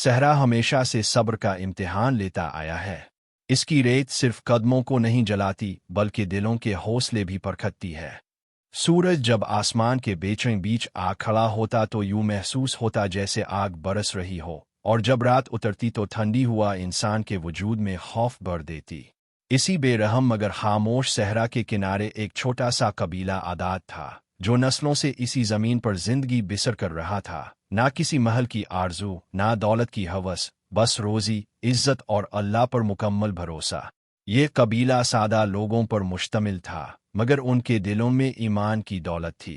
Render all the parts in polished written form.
सहरा हमेशा से सब्र का इम्तिहान लेता आया है। इसकी रेत सिर्फ कदमों को नहीं जलाती बल्कि दिलों के हौसले भी परखती है। सूरज जब आसमान के बीचों बीच आ खड़ा होता तो यूं महसूस होता जैसे आग बरस रही हो, और जब रात उतरती तो ठंडी हुआ इंसान के वजूद में खौफ भर देती। इसी बेरहम मगर खामोश सहरा के किनारे एक छोटा सा कबीला आदात था, जो नस्लों से इसी जमीन पर जिंदगी बिसर कर रहा था। ना किसी महल की आरजू, ना दौलत की हवस, बस रोजी, इज्जत और अल्लाह पर मुकम्मल भरोसा। ये कबीला सादा लोगों पर मुश्तमिल था, मगर उनके दिलों में ईमान की दौलत थी।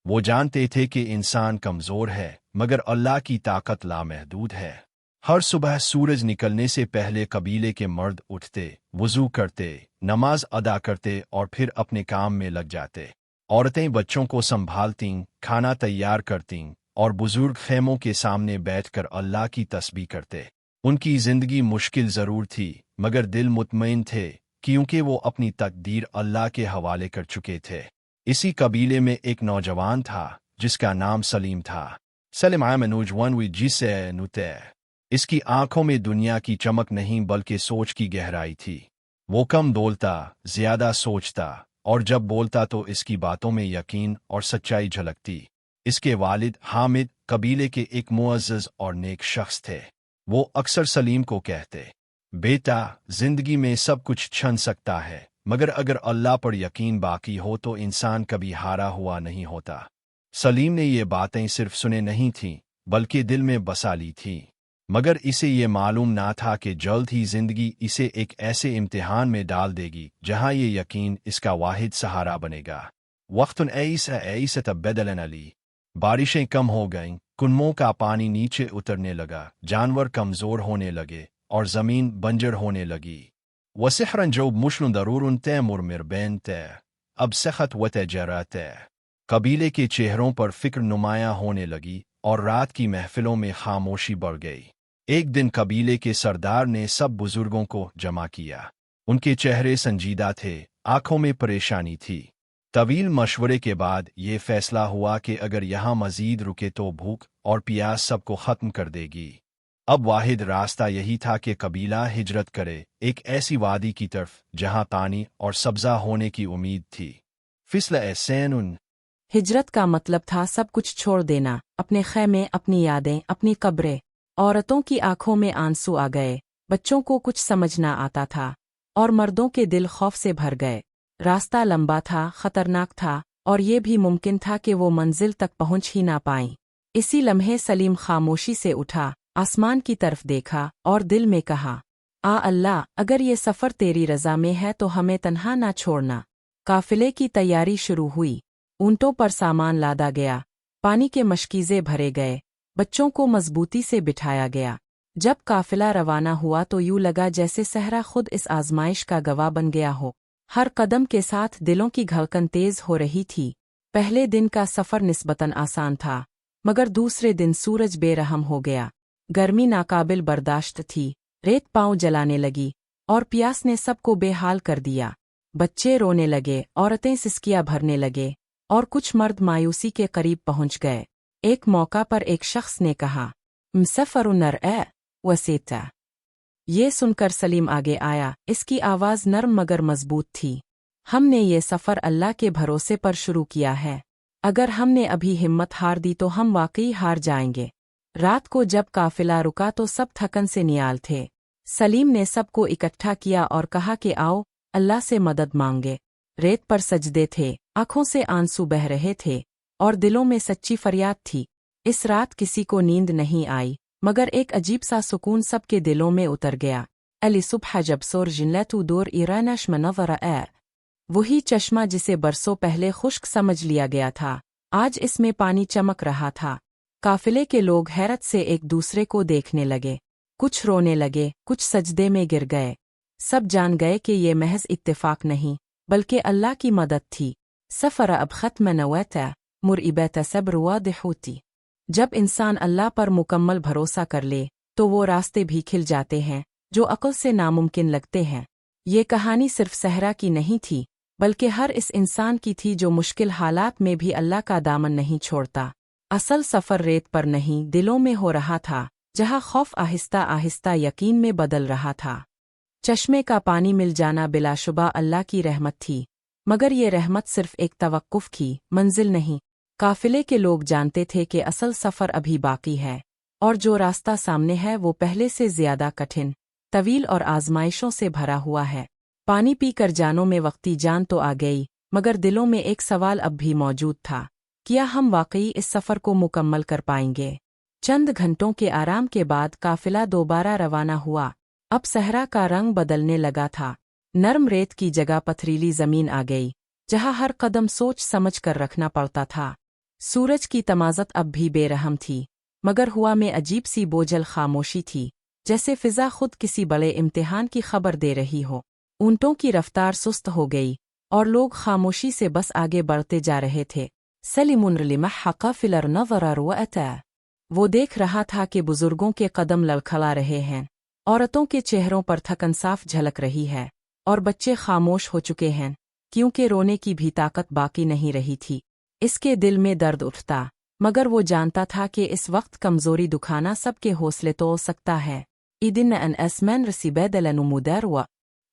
वो जानते थे कि इंसान कमज़ोर है, मगर अल्लाह की ताकत लामहदूद है। हर सुबह सूरज निकलने से पहले कबीले के मर्द उठते, वुज़ू करते, नमाज अदा करते और फिर अपने काम में लग जाते। औरतें बच्चों को संभालतीं, खाना तैयार करतीं और बुजुर्ग खेमों के सामने बैठकर अल्लाह की तस्बीह करते। उनकी जिंदगी मुश्किल ज़रूर थी, मगर दिल मुतमईन थे, क्योंकि वो अपनी तकदीर अल्लाह के हवाले कर चुके थे। इसी कबीले में एक नौजवान था जिसका नाम सलीम था। सलीम आमनूजवन जिसे नुते। इसकी आंखों में दुनिया की चमक नहीं बल्कि सोच की गहराई थी। वो कम बोलता, ज्यादा सोचता, और जब बोलता तो इसकी बातों में यकीन और सच्चाई झलकती। इसके वालिद हामिद कबीले के एक मुअज़्ज़ज़ और नेक शख्स थे। वो अक्सर सलीम को कहते, बेटा, जिंदगी में सब कुछ छन सकता है, मगर अगर अल्लाह पर यकीन बाकी हो तो इंसान कभी हारा हुआ नहीं होता। सलीम ने ये बातें सिर्फ सुने नहीं थीं, बल्कि दिल में बसा ली थीं। मगर इसे ये मालूम ना था कि जल्द ही जिंदगी इसे एक ऐसे इम्तिहान में डाल देगी जहां ये यकीन इसका वाहिद सहारा बनेगा। वक्तुन ऐसा तब्बदलन अली। बारिशें कम हो गईं, कुनमों का पानी नीचे उतरने लगा, जानवर कमजोर होने लगे और जमीन बंजर होने लगी। वसिहरन जो मुश्नुन दरूरुन तैमुर मिरबैन तै अब सखत व तजरा तै। कबीले के चेहरों पर फिक्र नुमायां होने लगी और रात की महफिलों में खामोशी बढ़ गई। एक दिन कबीले के सरदार ने सब बुजुर्गों को जमा किया। उनके चेहरे संजीदा थे, आंखों में परेशानी थी। तवील मशवरे के बाद ये फैसला हुआ कि अगर यहाँ मजीद रुके तो भूख और प्यास सबको खत्म कर देगी। अब वाहिद रास्ता यही था कि कबीला हिजरत करे, एक ऐसी वादी की तरफ जहाँ पानी और सब्जा होने की उम्मीद थी। फिसल ऐसैन। हिजरत का मतलब था सब कुछ छोड़ देना, अपने खैमे, अपनी यादें, अपनी कब्रें। औरतों की आंखों में आंसू आ गए, बच्चों को कुछ समझ ना आता था, और मर्दों के दिल खौफ से भर गए। रास्ता लंबा था, खतरनाक था, और ये भी मुमकिन था कि वो मंजिल तक पहुंच ही ना पाएं। इसी लम्हे सलीम खामोशी से उठा, आसमान की तरफ देखा और दिल में कहा, आ अल्लाह, अगर ये सफ़र तेरी रज़ा में है तो हमें तन्हा ना छोड़ना। काफिले की तैयारी शुरू हुई। ऊंटों पर सामान लादा गया, पानी के मशकीज़े भरे गए, बच्चों को मजबूती से बिठाया गया। जब काफिला रवाना हुआ तो यूं लगा जैसे सहरा खुद इस आजमाइश का गवाह बन गया हो। हर कदम के साथ दिलों की धड़कन तेज हो रही थी। पहले दिन का सफ़र निस्बतन आसान था, मगर दूसरे दिन सूरज बेरहम हो गया। गर्मी नाकाबिल बर्दाश्त थी, रेत पांव जलाने लगी और प्यास ने सबको बेहाल कर दिया। बच्चे रोने लगे, औरतें सिसकियां भरने लगे और कुछ मर्द मायूसी के करीब पहुंच गए। एक मौका पर एक शख्स ने कहा, मसफ़रु नर वसीता। ये सुनकर सलीम आगे आया, इसकी आवाज़ नरम मगर मजबूत थी। हमने ये सफ़र अल्लाह के भरोसे पर शुरू किया है। अगर हमने अभी हिम्मत हार दी तो हम वाकई हार जाएंगे। रात को जब काफिला रुका तो सब थकन से नियाल थे। सलीम ने सबको इकट्ठा किया और कहा कि आओ, अल्लाह से मदद मांगे। रेत पर सजदे थे, आंखों से आंसू बह रहे थे और दिलों में सच्ची फरियाद थी। इस रात किसी को नींद नहीं आई, मगर एक अजीब सा सुकून सबके दिलों में उतर गया। अली सुबह जब सोर जिनलतु दूर ईरानश मनवरा, वही चश्मा जिसे बरसों पहले खुश्क समझ लिया गया था, आज इसमें पानी चमक रहा था। काफिले के लोग हैरत से एक दूसरे को देखने लगे, कुछ रोने लगे, कुछ सजदे में गिर गए। सब जान गए कि ये महज इत्तेफाक नहीं, बल्कि अल्लाह की मदद थी। सफ़र अब ख़त्म नवता मुरइबत सब्र वादिहूती। जब इंसान अल्लाह पर मुकम्मल भरोसा कर ले तो वो रास्ते भी खिल जाते हैं जो अक़ल से नामुमकिन लगते हैं। ये कहानी सिर्फ सहरा की नहीं थी, बल्कि हर इस इंसान की थी जो मुश्किल हालात में भी अल्लाह का दामन नहीं छोड़ता। असल सफ़र रेत पर नहीं, दिलों में हो रहा था, जहाँ खौफ आहिस्ता आहिस्ता यकीन में बदल रहा था। चश्मे का पानी मिल जाना बिलाशुबा अल्लाह की रहमत थी, मगर ये रहमत सिर्फ एक तवक्कुफ की मंजिल नहीं। काफिले के लोग जानते थे कि असल सफ़र अभी बाकी है, और जो रास्ता सामने है वो पहले से ज्यादा कठिन, तवील और आजमाइशों से भरा हुआ है। पानी पीकर जानों में वक्ती जान तो आ गई, मगर दिलों में एक सवाल अब भी मौजूद था, क्या हम वाकई इस सफ़र को मुकम्मल कर पाएंगे? चंद घंटों के आराम के बाद काफिला दोबारा रवाना हुआ। अब सहरा का रंग बदलने लगा था। नरम रेत की जगह पथरीली जमीन आ गई, जहाँ हर कदम सोच समझ कर रखना पड़ता था। सूरज की तमाज़त अब भी बेरहम थी, मगर हुआ में अजीब सी बोझल खामोशी थी, जैसे फिजा खुद किसी बड़े इम्तिहान की खबर दे रही हो। ऊँटों की रफ्तार सुस्त हो गई, और लोग खामोशी से बस आगे बढ़ते जा रहे थे। सलीमुन लिमह हक़ाफ़िलर नज़र रुअता। वो देख रहा था कि बुजुर्गों के कदम लड़खड़ा रहे हैं, औरतों के चेहरों पर थकन साफ झलक रही है, और बच्चे खामोश हो चुके हैं, क्योंकि रोने की भी ताकत बाकी नहीं रही थी। इसके दिल में दर्द उठता, मगर वो जानता था कि इस वक्त कमजोरी दुखाना सबके हौसले तोड़ सकता है। इदिन अन असमन रसीबैदलनुमुदर व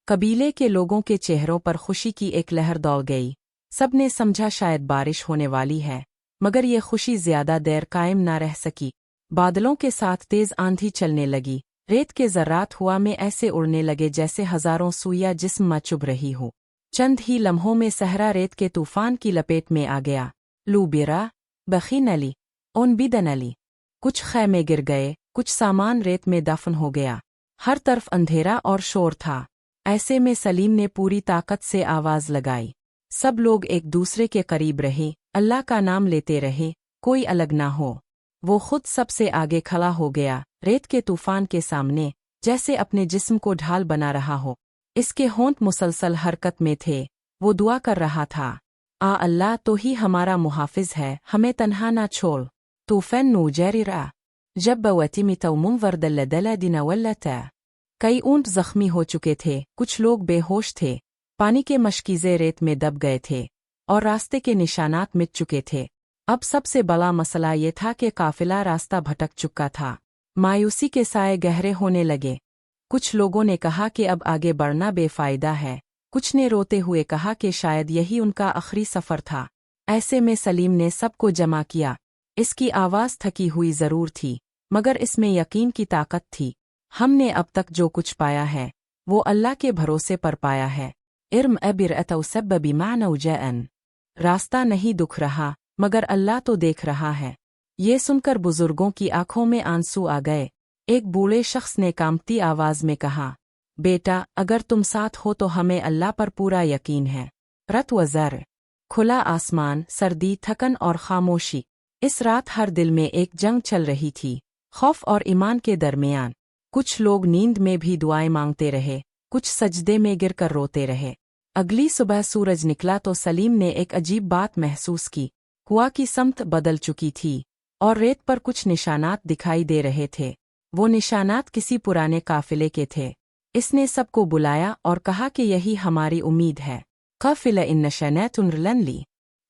कबीले के लोगों के चेहरों पर खुशी की एक लहर दौड़ गई। सब ने समझा शायद बारिश होने वाली है, मगर ये खुशी ज्यादा देर कायम न रह सकी। बादलों के साथ तेज आंधी चलने लगी, रेत के ज़र्रात हवा में ऐसे उड़ने लगे जैसे हजारों सुइयां जिस्म में चुभ रही हो। चंद ही लम्हों में सहरा रेत के तूफान की लपेट में आ गया। लूबिरा बखी नली ओन बिदन अली। कुछ खैमे गिर गए, कुछ सामान रेत में दफन हो गया। हर तरफ अंधेरा और शोर था। ऐसे में सलीम ने पूरी ताकत से आवाज लगाई। सब लोग एक दूसरे के करीब रहे, अल्लाह का नाम लेते रहे, कोई अलग ना हो। वो खुद सबसे आगे खड़ा हो गया, रेत के तूफान के सामने, जैसे अपने जिस्म को ढाल बना रहा हो। इसके होंठ मुसलसल हरकत में थे। वो दुआ कर रहा था, आ अल्लाह तो ही हमारा मुहाफिज है, हमें तन्हा ना छोड़। तूफान नूजरिरा जब बवतिमितौ मुंवरदल्लदला दिनवल्लता। कई ऊंट जख्मी हो चुके थे, कुछ लोग बेहोश थे, पानी के मशकीज़े रेत में दब गए थे, और रास्ते के निशानात मिट चुके थे। अब सबसे बड़ा मसला ये था कि काफिला रास्ता भटक चुका था। मायूसी के साए गहरे होने लगे। कुछ लोगों ने कहा कि अब आगे बढ़ना बेफायदा है, कुछ ने रोते हुए कहा कि शायद यही उनका आखिरी सफ़र था। ऐसे में सलीम ने सबको जमा किया। इसकी आवाज़ थकी हुई ज़रूर थी, मगर इसमें यकीन की ताकत थी। हमने अब तक जो कुछ पाया है, वो अल्लाह के भरोसे पर पाया है। इर्म अबिर अतौसब्बी मानौजअन। रास्ता नहीं दुख रहा, मगर अल्लाह तो देख रहा है। ये सुनकर बुजुर्गों की आंखों में आंसू आ गए। एक बूढ़े शख्स ने कांपती आवाज में कहा, बेटा, अगर तुम साथ हो तो हमें अल्लाह पर पूरा यकीन है। रत व ज़र, खुला आसमान, सर्दी, थकन और खामोशी। इस रात हर दिल में एक जंग चल रही थी, खौफ और ईमान के दरमियान। कुछ लोग नींद में भी दुआएं मांगते रहे, कुछ सजदे में गिरकर रोते रहे। अगली सुबह सूरज निकला तो सलीम ने एक अजीब बात महसूस की। हुआ की समत बदल चुकी थी, और रेत पर कुछ निशानात दिखाई दे रहे थे। वो निशानात किसी पुराने काफिले के थे। इसने सबको बुलाया और कहा कि यही हमारी उम्मीद है। काफिला इन नशनैतुन ली।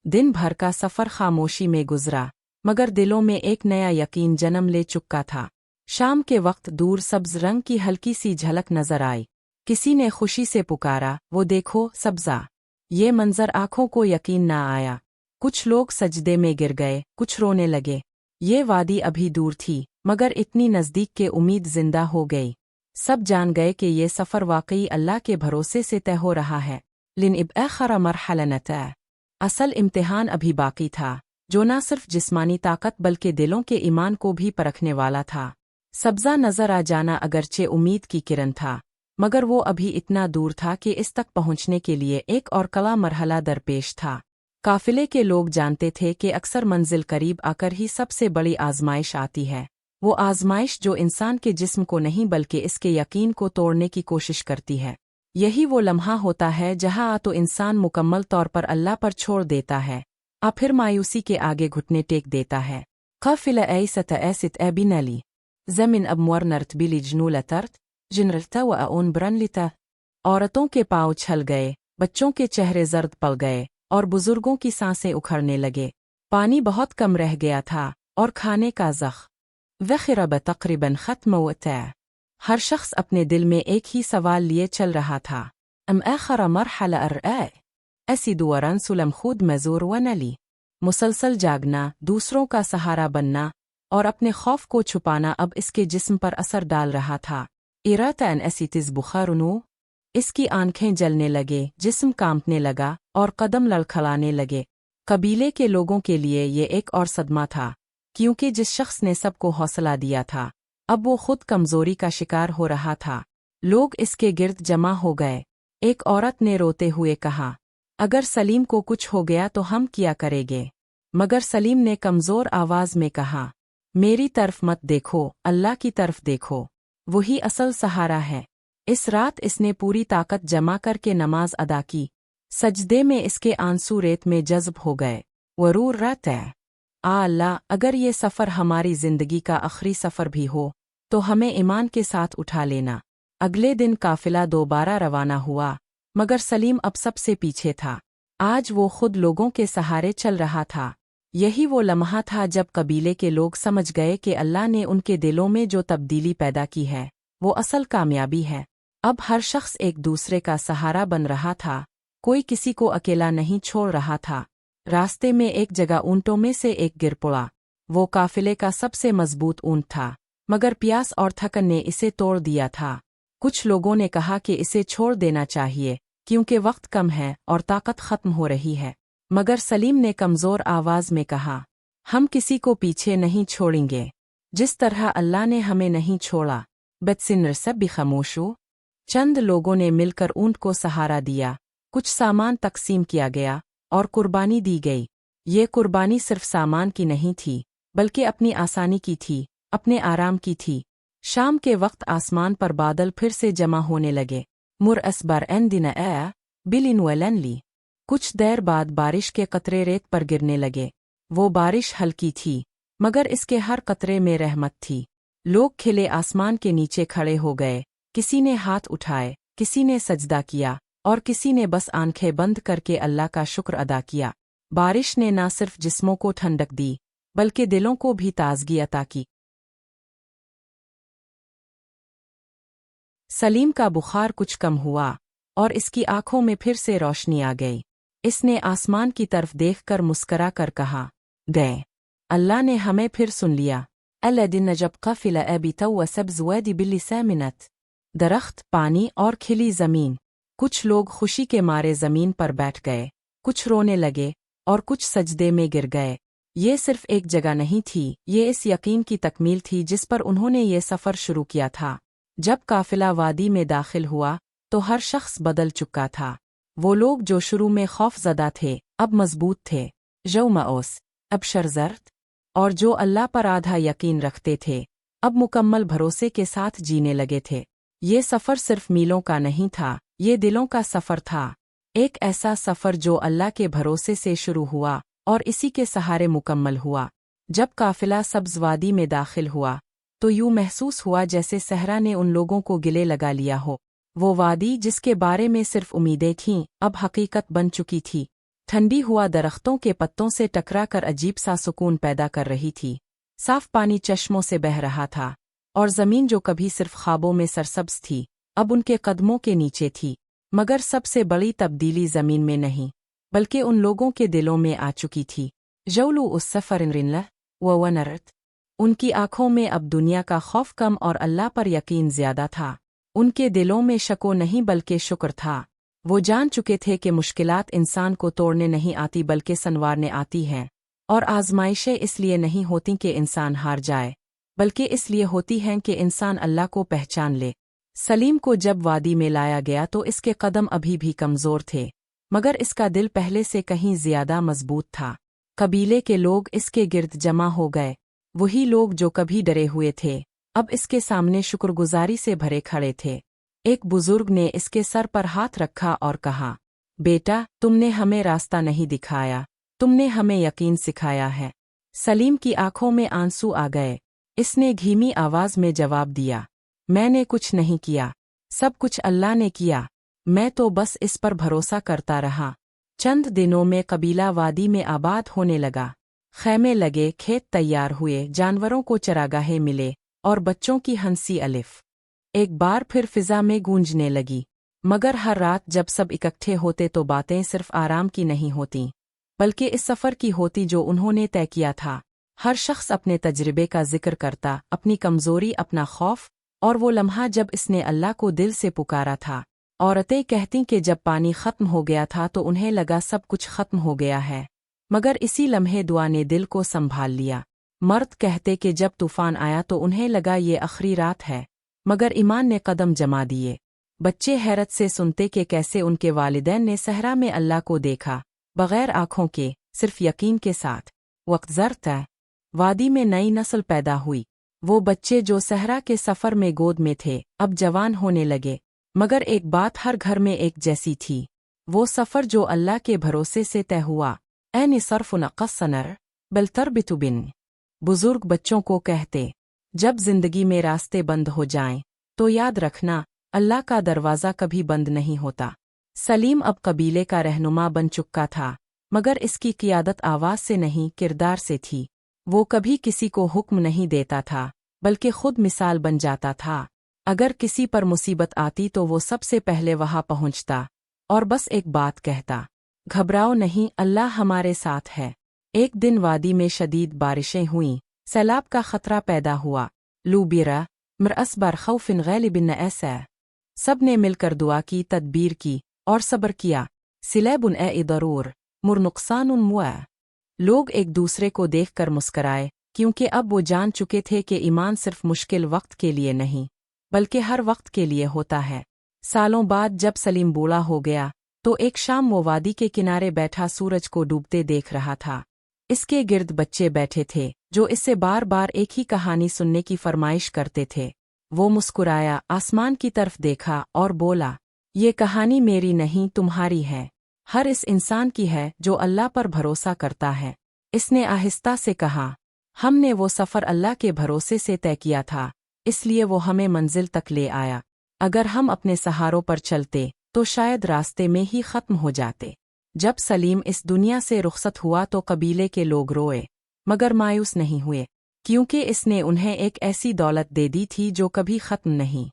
दिन भर का सफ़र खामोशी में गुजरा, मगर दिलों में एक नया यकीन जन्म ले चुका था। शाम के वक्त दूर सब्ज रंग की हल्की सी झलक नजर आई। किसी ने खुशी से पुकारा, वो देखो सब्जा। ये मंजर आंखों को यकीन ना आया। कुछ लोग सजदे में गिर गए, कुछ रोने लगे। ये वादी अभी दूर थी, मगर इतनी नज़दीक के उम्मीद जिंदा हो गई। सब जान गए कि ये सफ़र वाकई अल्लाह के भरोसे से तय हो रहा है। लिन इब आखिर मरहला नता। असल इम्तिहान अभी बाकी था, जो न सिर्फ जिस्मानी ताकत बल्कि दिलों के ईमान को भी परखने वाला था। सब्जा नजर आ जाना अगरचे उम्मीद की किरण था, मगर वो अभी इतना दूर था कि इस तक पहुंचने के लिए एक और कला मरहला दरपेश था। काफिले के लोग जानते थे कि अक्सर मंजिल करीब आकर ही सबसे बड़ी आजमाइश आती है। वो आजमाइश जो इंसान के जिस्म को नहीं बल्कि इसके यकीन को तोड़ने की कोशिश करती है। यही वो लम्हा होता है जहाँ तो इंसान मुकम्मल तौर पर अल्लाह पर छोड़ देता है, फिर मायूसी के आगे घुटने टेक देता है। काफिला ऐसत ऐसित एबिनली जमीन अब मुर नर्तबिली जनूलतर्त जिनरता व ओन ब्रनलिता। औरतों के पाँव छल गए, बच्चों के चेहरे जर्द पड़ गए, और बुजुर्गों की सांसें उखड़ने लगे। पानी बहुत कम रह गया था, और खाने का ज़ख़ वखरब तकरीबन खत्म होता। हर शख्स अपने दिल में एक ही सवाल लिए चल रहा था। अम आखर मरहल अर्आए असिद वरन सुलम खुद मजूर व नली। मुसलसल जागना, दूसरों का सहारा बनना और अपने खौफ को छुपाना अब इसके जिस्म पर असर डाल रहा था। इरातन असितिज बुखारुनु, इसकी आंखें जलने लगे, जिस्म कांपने लगा और कदम लड़खड़ाने लगे। कबीले के लोगों के लिए ये एक और सदमा था, क्योंकि जिस शख्स ने सबको हौसला दिया था अब वो खुद कमजोरी का शिकार हो रहा था। लोग इसके गिर्द जमा हो गए। एक औरत ने रोते हुए कहा, अगर सलीम को कुछ हो गया तो हम क्या करेंगे? मगर सलीम ने कमजोर आवाज में कहा, मेरी तरफ मत देखो, अल्लाह की तरफ देखो, वही असल सहारा है। इस रात इसने पूरी ताकत जमा करके नमाज अदा की। सजदे में इसके आंसू रेत में जज्ब हो गए। वरूर रात है, अल्लाह, अगर ये सफ़र हमारी जिंदगी का आखिरी सफ़र भी हो तो हमें ईमान के साथ उठा लेना। अगले दिन काफिला दोबारा रवाना हुआ, मगर सलीम अब सबसे पीछे था। आज वो खुद लोगों के सहारे चल रहा था। यही वो लम्हा था जब कबीले के लोग समझ गए कि अल्लाह ने उनके दिलों में जो तब्दीली पैदा की है वो असल कामयाबी है। अब हर शख्स एक दूसरे का सहारा बन रहा था, कोई किसी को अकेला नहीं छोड़ रहा था। रास्ते में एक जगह ऊंटों में से एक गिर पड़ा। वो काफिले का सबसे मजबूत ऊंट था, मगर प्यास और थकन ने इसे तोड़ दिया था। कुछ लोगों ने कहा कि इसे छोड़ देना चाहिए क्योंकि वक्त कम है और ताकत खत्म हो रही है, मगर सलीम ने कमजोर आवाज में कहा, हम किसी को पीछे नहीं छोड़ेंगे, जिस तरह अल्लाह ने हमें नहीं छोड़ा। बदसिन्र सब भी खामोशो। चंद लोगों ने मिलकर ऊंट को सहारा दिया, कुछ सामान तकसीम किया गया और कुर्बानी दी गई। ये कुर्बानी सिर्फ सामान की नहीं थी, बल्कि अपनी आसानी की थी, अपने आराम की थी। शाम के वक्त आसमान पर बादल फिर से जमा होने लगे। मुर असबर एन दिन आया बिलिन वलन ली। कुछ देर बाद बारिश के कतरे रेत पर गिरने लगे। वो बारिश हल्की थी, मगर इसके हर कतरे में रहमत थी। लोग खिले आसमान के नीचे खड़े हो गए। किसी ने हाथ उठाए, किसी ने सजदा किया और किसी ने बस आंखें बंद करके अल्लाह का शुक्र अदा किया। बारिश ने न सिर्फ जिस्मों को ठंडक दी, बल्कि दिलों को भी ताजगी अता की। सलीम का बुखार कुछ कम हुआ और इसकी आंखों में फिर से रोशनी आ गई। इसने आसमान की तरफ देखकर मुस्करा कर कहा, गए, अल्लाह ने हमें फिर सुन लिया। अल्लादिन जब काफिला अबी तव सब्ज़ वादी बिल्ली सामिनत। दरख्त, पानी और खिली जमीन। कुछ लोग खुशी के मारे जमीन पर बैठ गए, कुछ रोने लगे और कुछ सजदे में गिर गए। ये सिर्फ एक जगह नहीं थी, ये इस यकीन की तकमील थी जिस पर उन्होंने ये सफ़र शुरू किया था। जब काफिला वादी में दाखिल हुआ तो हर शख्स बदल चुका था। वो लोग जो शुरू में खौफजदा थे अब मजबूत थे। जो मओस, अब शर्जर्त, और जो अल्लाह पर आधा यकीन रखते थे अब मुकम्मल भरोसे के साथ जीने लगे थे। ये सफ़र सिर्फ मीलों का नहीं था, ये दिलों का सफ़र था। एक ऐसा सफ़र जो अल्लाह के भरोसे से शुरू हुआ और इसी के सहारे मुकम्मल हुआ। जब काफिला सब्ज़ वादी में दाखिल हुआ तो यूं महसूस हुआ जैसे सहरा ने उन लोगों को गिले लगा लिया हो। वो वादी जिसके बारे में सिर्फ उम्मीदें थीं अब हकीकत बन चुकी थी। ठंडी हुआ दरख्तों के पत्तों से टकरा कर अजीब सा सुकून पैदा कर रही थी। साफ पानी चश्मों से बह रहा था और ज़मीन जो कभी सिर्फ ख्वाबों में सरसब्ज थी अब उनके कदमों के नीचे थी। मगर सबसे बड़ी तब्दीली ज़मीन में नहीं बल्कि उन लोगों के दिलों में आ चुकी थी। जौलू उस सफ़र व नरत। उनकी आंखों में अब दुनिया का खौफ कम और अल्लाह पर यकीन ज्यादा था। उनके दिलों में शको नहीं बल्कि शुक्र था। वो जान चुके थे कि मुश्किलात इंसान को तोड़ने नहीं आती बल्कि संवारने आती हैं, और आजमाइशें इसलिए नहीं होती कि इंसान हार जाए, बल्कि इसलिए होती हैं कि इंसान अल्लाह को पहचान ले। सलीम को जब वादी में लाया गया तो इसके कदम अभी भी कमज़ोर थे, मगर इसका दिल पहले से कहीं ज्यादा मजबूत था। कबीले के लोग इसके गिर्द जमा हो गए। वही लोग जो कभी डरे हुए थे अब इसके सामने शुक्रगुजारी से भरे खड़े थे। एक बुजुर्ग ने इसके सर पर हाथ रखा और कहा, बेटा, तुमने हमें रास्ता नहीं दिखाया, तुमने हमें यकीन सिखाया है। सलीम की आंखों में आंसू आ गए। इसने धीमी आवाज में जवाब दिया, मैंने कुछ नहीं किया, सब कुछ अल्लाह ने किया, मैं तो बस इस पर भरोसा करता रहा। चंद दिनों में कबीला वादी में आबाद होने लगा। खैमे लगे, खेत तैयार हुए, जानवरों को चरागाहें मिले और बच्चों की हंसी अलिफ एक बार फिर फिजा में गूंजने लगी। मगर हर रात जब सब इकट्ठे होते तो बातें सिर्फ आराम की नहीं होती, बल्कि इस सफ़र की होती जो उन्होंने तय किया था। हर शख्स अपने तजर्बे का जिक्र करता, अपनी कमज़ोरी, अपना खौफ और वो लम्हा जब इसने अल्लाह को दिल से पुकारा था। औरतें कहती कि जब पानी ख़त्म हो गया था तो उन्हें लगा सब कुछ ख़त्म हो गया है, मगर इसी लम्हे दुआ ने दिल को संभाल लिया। मर्द कहते कि जब तूफ़ान आया तो उन्हें लगा ये आखिरी रात है, मगर ईमान ने कदम जमा दिए। बच्चे हैरत से सुनते कि कैसे उनके वालिदैन ने सहरा में अल्लाह को देखा, बग़ैर आँखों के, सिर्फ यकीन के साथ। वक्त ज़रता वादी में नई नस्ल पैदा हुई। वो बच्चे जो सहरा के सफ़र में गोद में थे अब जवान होने लगे, मगर एक बात हर घर में एक जैसी थी, वो सफ़र जो अल्लाह के भरोसे से तय हुआ। ऐन सर्फ नक़स्सनर बल तरबितु बिन। बुजुर्ग बच्चों को कहते, जब जिंदगी में रास्ते बंद हो जाएं, तो याद रखना अल्लाह का दरवाज़ा कभी बंद नहीं होता। सलीम अब कबीले का रहनुमा बन चुका था, मगर इसकी क़ियादत आवाज़ से नहीं, किरदार से थी। वो कभी किसी को हुक्म नहीं देता था, बल्कि खुद मिसाल बन जाता था। अगर किसी पर मुसीबत आती तो वो सबसे पहले वहाँ पहुँचता और बस एक बात कहता, घबराओ नहीं, अल्लाह हमारे साथ है। एक दिन वादी में शदीद बारिशें हुईं, सैलाब का खतरा पैदा हुआ। लूबिरा मरअसबर खौफिन गैलिबिन ऐसा सब ने मिलकर दुआ की, तदबीर की और सब्र किया। सिलैबुन ए दरूर मुरनुकसानुन मुआ। लोग एक दूसरे को देखकर मुस्कराए, क्योंकि अब वो जान चुके थे कि ईमान सिर्फ मुश्किल वक्त के लिए नहीं, बल्कि हर वक्त के लिए होता है। सालों बाद जब सलीम बूढ़ा हो गया तो एक शाम वो वादी के किनारे बैठा सूरज को डूबते देख रहा था। इसके गिर्द बच्चे बैठे थे जो इससे बार बार एक ही कहानी सुनने की फरमाइश करते थे। वो मुस्कुराया, आसमान की तरफ देखा और बोला, ये कहानी मेरी नहीं, तुम्हारी है। हर इस इंसान की है जो अल्लाह पर भरोसा करता है। इसने आहिस्ता से कहा, हमने वो सफ़र अल्लाह के भरोसे से तय किया था, इसलिए वो हमें मंजिल तक ले आया। अगर हम अपने सहारों पर चलते तो शायद रास्ते में ही ख़त्म हो जाते। जब सलीम इस दुनिया से रुखसत हुआ तो कबीले के लोग रोए, मगर मायूस नहीं हुए, क्योंकि इसने उन्हें एक ऐसी दौलत दे दी थी जो कभी ख़त्म नहीं।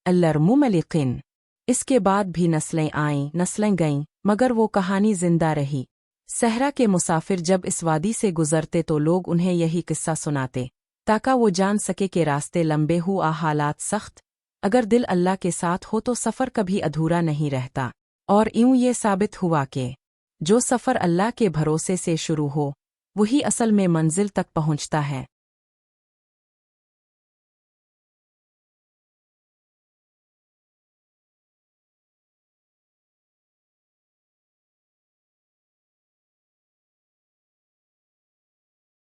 अल्लरमुमलिकिन। इसके बाद भी नस्लें आईं, नस्लें गईं, मगर वो कहानी जिंदा रही। सहरा के मुसाफिर जब इस वादी से गुजरते तो लोग उन्हें यही किस्सा सुनाते, ताकि वो जान सके कि रास्ते लंबे हुआ, हालात सख्त, अगर दिल अल्लाह के साथ हो तो सफ़र कभी अधूरा नहीं रहता। और यूं ये साबित हुआ कि जो सफ़र अल्लाह के भरोसे से शुरू हो वही असल में मंजिल तक पहुंचता है।